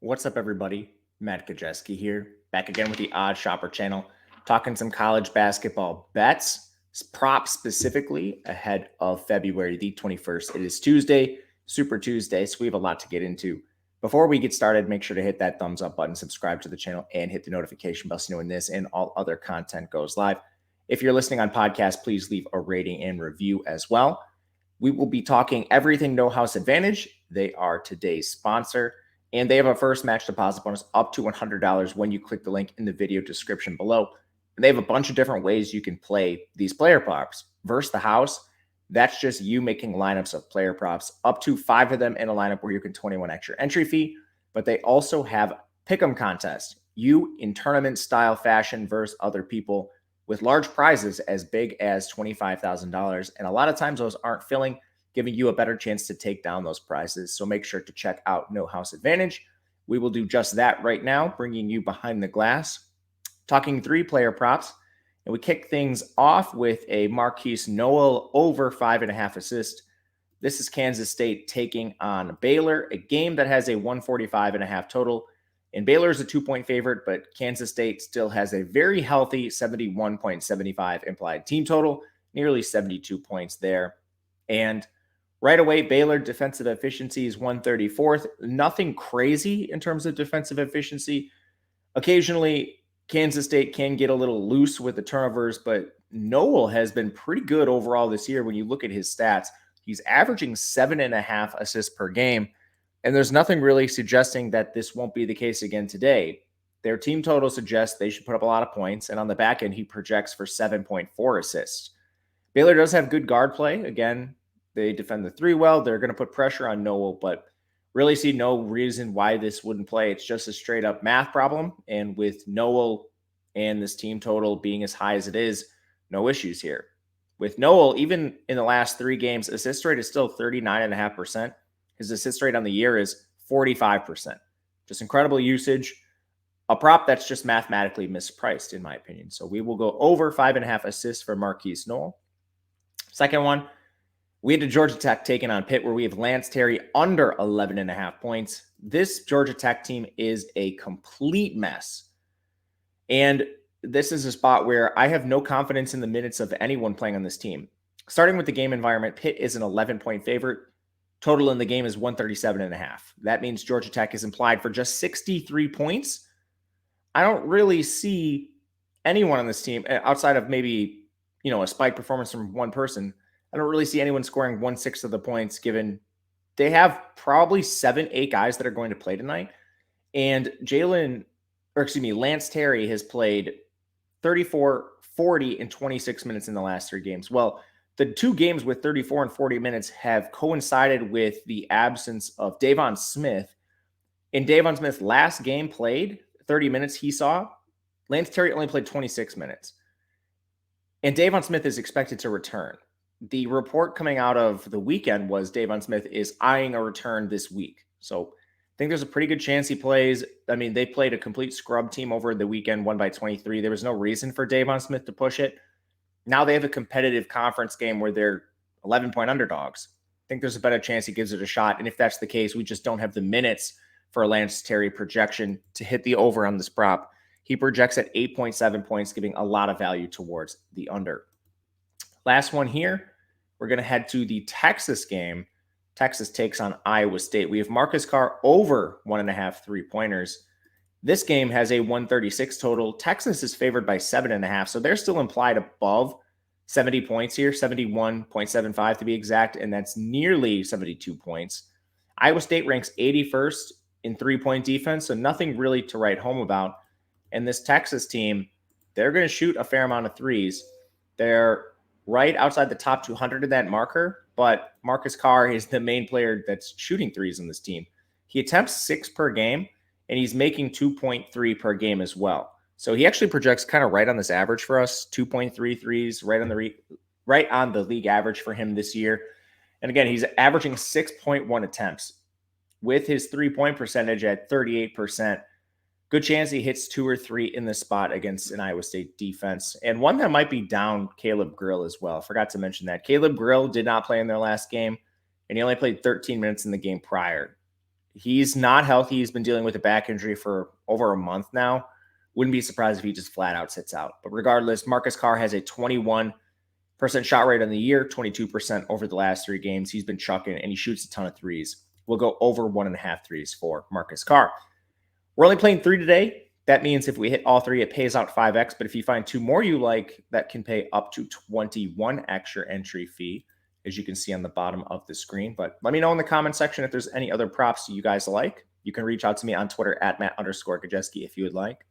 What's up, everybody? Matt Kajeski here, back again with the Odd Shopper channel, talking some college basketball bets, props specifically ahead of February the 21st. It is Tuesday, Super Tuesday, so we have a lot to get into. Before we get started, make sure to hit that thumbs up button, subscribe to the channel, and hit the notification bell so you know when this and all other content goes live. If you're listening on podcast, please leave a rating and review as well. We will be talking everything No House Advantage. They are today's sponsor. And they have a first match deposit bonus up to $100 when you click the link in the video description below. And they have a bunch of different ways you can play these player props. Versus the house, that's just you making lineups of player props, up to 5 of them in a lineup where you can 21 extra entry fee. But they also have pick'em contest. You in tournament style fashion versus other people with large prizes as big as $25,000. And a lot of times those aren't filling, giving you a better chance to take down those prizes. So make sure to check out No House Advantage. We will do just that right now, bringing you behind the glass, talking 3-player props. And we kick things off with a Marquise Noel over 5.5 assists. This is Kansas State taking on Baylor, a game that has a 145.5 total. And Baylor is a 2-point favorite, but Kansas State still has a very healthy 71.75 implied team total, nearly 72 points there. And right away, Baylor defensive efficiency is 134th. Nothing crazy in terms of defensive efficiency. Occasionally, Kansas State can get a little loose with the turnovers, but Noel has been pretty good overall this year. When you look at his stats, he's averaging 7.5 assists per game, and there's nothing really suggesting that this won't be the case again today. Their team total suggests they should put up a lot of points, and on the back end, he projects for 7.4 assists. Baylor does have good guard play. Again, they defend the 3 well. They're going to put pressure on Noel, but really see no reason why this wouldn't play. It's just a straight up math problem. And with Noel and this team total being as high as it is, no issues here. With Noel, even in the last 3 games, assist rate is still 39.5%. His assist rate on the year is 45%. Just incredible usage. A prop that's just mathematically mispriced, in my opinion. So we will go over 5.5 assists for Marquise Noel. Second one, we had a Georgia Tech taking on Pitt, where we have Lance Terry under 11.5 points. This Georgia Tech team is a complete mess. And this is a spot where I have no confidence in the minutes of anyone playing on this team. Starting with the game environment, Pitt is an 11-point favorite. Total in the game is 137.5. That means Georgia Tech is implied for just 63 points. I don't really see anyone on this team outside of maybe, a spike performance from one person. I don't really see anyone scoring 1/6 of the points, given they have probably 7-8 guys that are going to play tonight. And Lance Terry has played 34, 40, and 26 minutes in the last 3 games. Well, the 2 games with 34 and 40 minutes have coincided with the absence of Davon Smith. In Davon Smith's last game played, 30 minutes he saw, Lance Terry only played 26 minutes. And Davon Smith is expected to return. The report coming out of the weekend was Davon Smith is eyeing a return this week. So I think there's a pretty good chance he plays. I mean, they played a complete scrub team over the weekend, won by 23. There was no reason for Davon Smith to push it. Now they have a competitive conference game where they're 11-point underdogs. I think there's a better chance he gives it a shot. And if that's the case, we just don't have the minutes for a Lance Terry projection to hit the over on this prop. He projects at 8.7 points, giving a lot of value towards the under. Last one here. We're going to head to the Texas game. Texas takes on Iowa State. We have Marcus Carr over 1.5 3-pointers. This game has a 136 total. Texas is favored by 7.5, so they're still implied above 70 points here, 71.75 to be exact, and that's nearly 72 points. Iowa State ranks 81st in 3-point defense, so nothing really to write home about. And this Texas team, they're going to shoot a fair amount of threes. They're right outside the top 200 of that marker, but Marcus Carr is the main player that's shooting threes on this team. He attempts 6 per game, and he's making 2.3 per game as well. So he actually projects kind of right on this average for us, 2.3 threes, right on the league average for him this year. And again, he's averaging 6.1 attempts with his 3-point percentage at 38%. Good chance he hits 2 or 3 in this spot against an Iowa State defense. And one that might be down Caleb Grill as well. I forgot to mention that. Caleb Grill did not play in their last game, and he only played 13 minutes in the game prior. He's not healthy. He's been dealing with a back injury for over a month now. Wouldn't be surprised if he just flat out sits out. But regardless, Marcus Carr has a 21% shot rate on the year, 22% over the last 3 games. He's been chucking, and he shoots a ton of threes. We'll go over 1.5 threes for Marcus Carr. We're only playing 3 today. That means if we hit all 3, it pays out 5x. But if you find 2 more you like, that can pay up to 21x your entry fee, as you can see on the bottom of the screen. But let me know in the comment section if there's any other props you guys like. You can reach out to me on Twitter at Matt_Gajeski if you would like.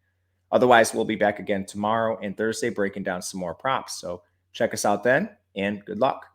Otherwise, we'll be back again tomorrow and Thursday breaking down some more props. So check us out then, and good luck.